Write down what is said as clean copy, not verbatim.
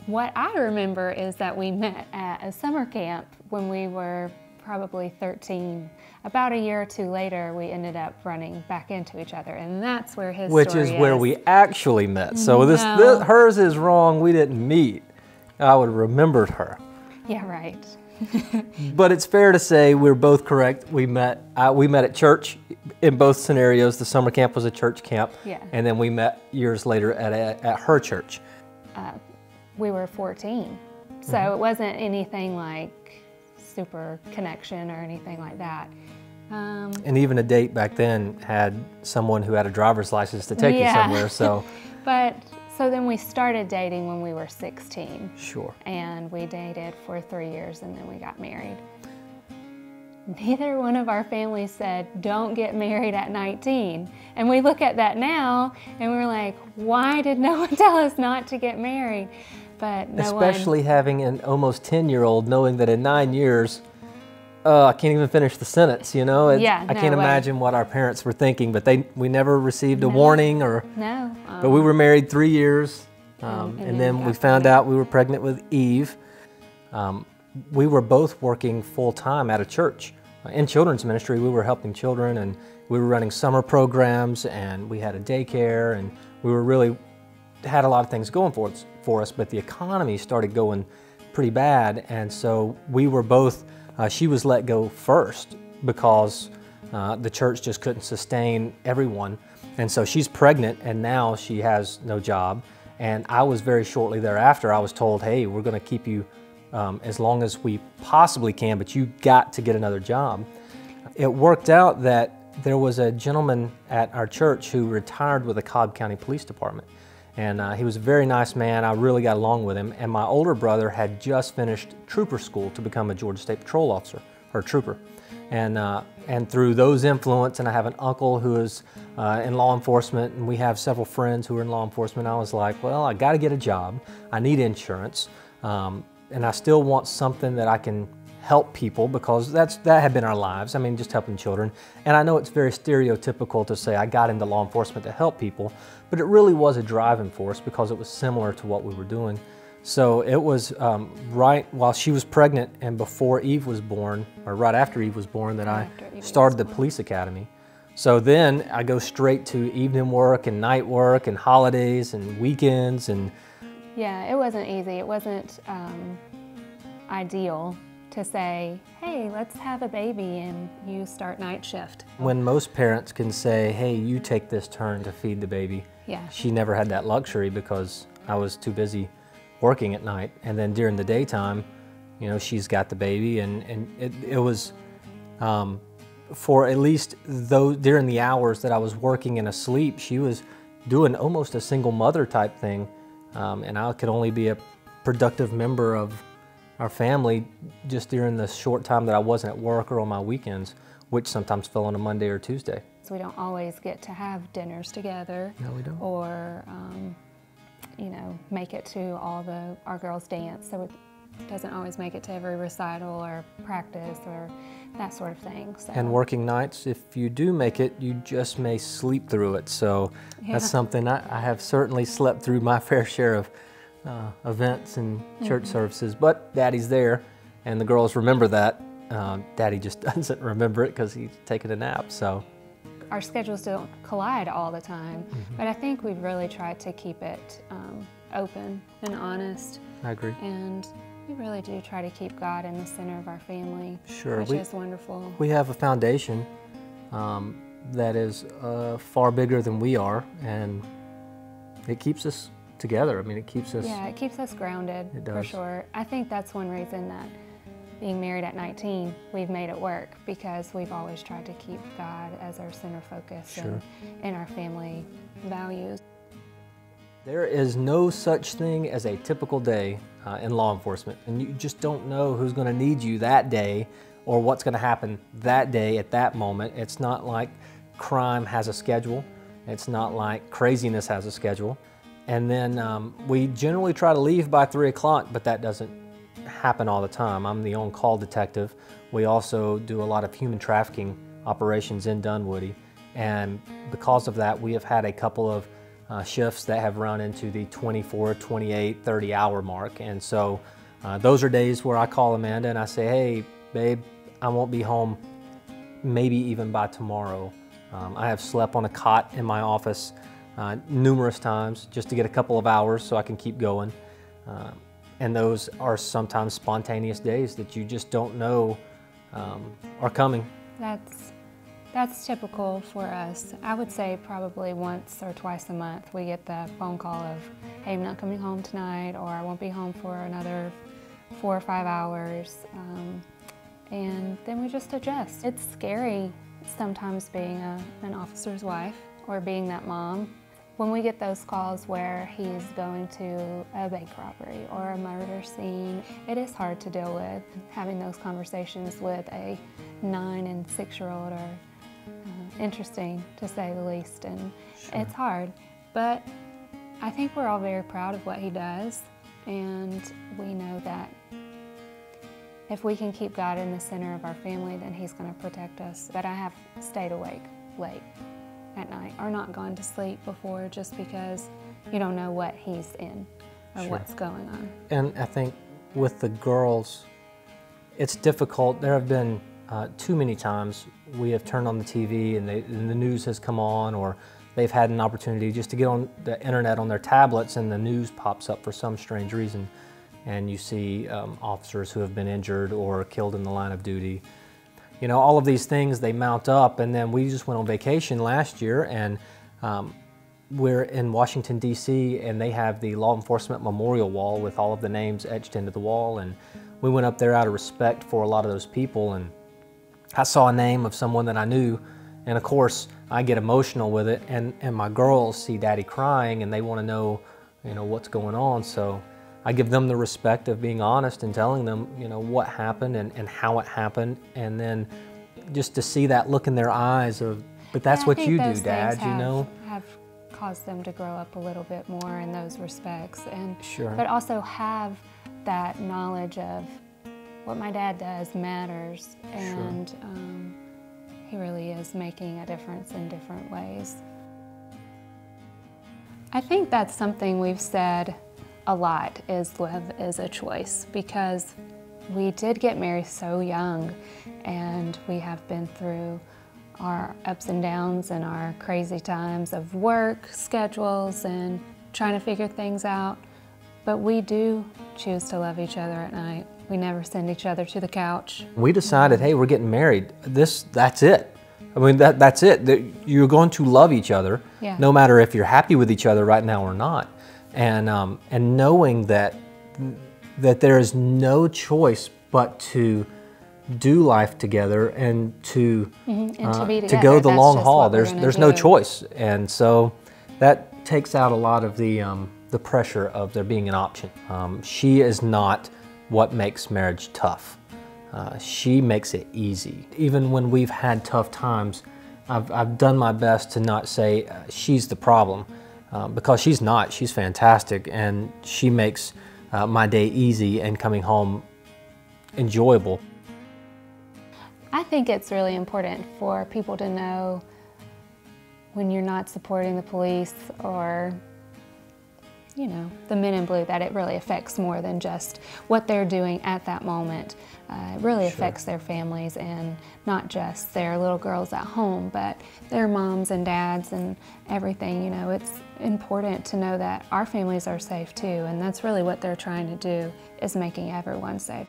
What I remember is that we met at a summer camp when we were probably 13. About a year or two later, we ended up running back into each other, and that's where his Which story is where we actually met. So No. hers is wrong. We didn't meet. I would have remembered her. Yeah, right. But it's fair to say we're both correct. We met at church in both scenarios. The summer camp was a church camp, Yeah. and then we met years later at her church. We were 14, so it wasn't anything like super connection or anything like that. And even a date back then had someone who had a driver's license to take you Yeah. somewhere. So So then we started dating when we were 16. sure. And we dated for 3 years, and then we got married. Neither one of our families said, don't get married at 19. And we look at that now, and we're like, why did no one tell us not to get married? But Especially having an almost 10-year-old knowing that in 9 years, I can't even finish the sentence, you know? Yeah, I no can't way. imagine what our parents were thinking, but we never received a warning or... No. But we were married 3 years, and and then then we got found out we were pregnant with Eve. We were both working full-time at a church. In children's ministry, we were helping children, and we were running summer programs, and we had a daycare, and we were really had a lot of things going for us, but the economy started going pretty bad, and so we were both, she was let go first because the church just couldn't sustain everyone. And so she's pregnant, and now she has no job. And I was very shortly thereafter, I was told, hey, we're going to keep you as long as we possibly can, but you got to get another job. It worked out that there was a gentleman at our church who retired with the Cobb County Police Department. And he was a very nice man. I really got along with him. And my older brother had just finished trooper school to become a Georgia State Patrol officer, or trooper. And through those influence, and I have an uncle who is in law enforcement, and we have several friends who are in law enforcement, I was like, well, I got to get a job. I need insurance. And I still want something that I can help people, because that had been our lives. I mean, just helping children. And I know it's very stereotypical to say I got into law enforcement to help people, but it really was a driving force because it was similar to what we were doing. So it was right while she was pregnant and before Eve was born, or right after Eve was born, that I started the police academy. So then I go straight to evening work and night work and holidays and weekends. And Yeah, it wasn't easy. It wasn't ideal to say, hey, let's have a baby and you start night shift. when most parents can say, hey, you take this turn to feed the baby, Yeah. she never had that luxury because I was too busy working at night. And then during the daytime, you know, she's got the baby, and it was for at least during the hours that I was working and asleep, she was doing almost a single mother type thing, and I could only be a productive member of our family just during the short time that I wasn't at work or on my weekends, which sometimes fell on a Monday or Tuesday. So we don't always get to have dinners together. No, we don't. Or, you know, make it to all our girls' dance. So it doesn't always make it to every recital or practice or that sort of thing. So. And working nights, if you do make it, you just may sleep through it. So that's something I have certainly slept through my fair share of events and church services. But Daddy's there, and the girls remember that. Daddy just doesn't remember it because he's taking a nap. So Our schedules don't collide all the time, but I think we've really tried to keep it open and honest. I agree. And we really do try to keep God in the center of our family, Sure, which is wonderful. We have a foundation that is far bigger than we are, and it keeps us together. I mean, it keeps us... Yeah, it keeps us grounded, It does. for sure. I think that's one reason that being married at 19, we've made it work, because we've always tried to keep God as our center focus and our family values. There is no such thing as a typical day in law enforcement, and you just don't know who's going to need you that day or what's going to happen that day at that moment. It's not like crime has a schedule. It's not like craziness has a schedule. And then we generally try to leave by 3 o'clock, but that doesn't happen all the time. I'm the on-call detective. We also do a lot of human trafficking operations in Dunwoody, and because of that, we have had a couple of shifts that have run into the 24, 28, 30-hour mark. And so those are days where I call Amanda and I say, hey, babe, I won't be home maybe even by tomorrow. I have slept on a cot in my office numerous times just to get a couple of hours so I can keep going. And those are sometimes spontaneous days that you just don't know are coming. That's typical for us. I would say probably once or twice a month we get the phone call of, hey, I'm not coming home tonight, or I won't be home for another 4 or 5 hours. And then we just adjust. It's scary sometimes being an officer's wife or being that mom. When we get those calls where he's going to a bank robbery or a murder scene, it is hard to deal with. Having those conversations with a 9- and 6-year-old are interesting, to say the least, and Sure. It's hard. But I think we're all very proud of what he does, and we know that if we can keep God in the center of our family, then he's going to protect us. But I have stayed awake late at night or not gone to sleep before, just because you don't know what he's in or Sure. what's going on. And I think with the girls, it's difficult. There have been too many times we have turned on the TV and the news has come on, or they've had an opportunity just to get on the internet on their tablets and the news pops up for some strange reason, and you see officers who have been injured or killed in the line of duty. You know, all of these things, they mount up. And then we just went on vacation last year, and we're in Washington, D.C., and they have the law enforcement memorial wall with all of the names etched into the wall. And we went up there out of respect for a lot of those people, and I saw a name of someone that I knew, and of course I get emotional with it, and my girls see Daddy crying and they want to know, you know, what's going on. So I give them the respect of being honest and telling them, you know, what happened and how it happened, and then just to see that look in their eyes of, but that's what you do, Dad, you know? Have caused them to grow up a little bit more in those respects, and Sure. but also have that knowledge of what my dad does matters, and he really is making a difference in different ways. I think that's something we've said a lot, is love is a choice, because we did get married so young, and we have been through our ups and downs and our crazy times of work schedules and trying to figure things out. But we do choose to love each other at night. We never send each other to the couch. We decided, hey, we're getting married. That's it. I mean, that's it. You're going to love each other, Yeah. no matter if you're happy with each other right now or not. And knowing that there is no choice but to do life together and to And to be to together. go the That's long just haul. what we're There's gonna no do. choice, and so that takes out a lot of the pressure of there being an option. She is not what makes marriage tough. She makes it easy. Even when we've had tough times, I've done my best to not say she's the problem, because she's not. She's fantastic, and she makes my day easy and coming home enjoyable. I think it's really important for people to know when you're not supporting the police or, you know, the men in blue, that it really affects more than just what they're doing at that moment. It really affects their families, and not just their little girls at home, but their moms and dads and everything. You know, it's important to know that our families are safe too, and that's really what they're trying to do, is making everyone safe.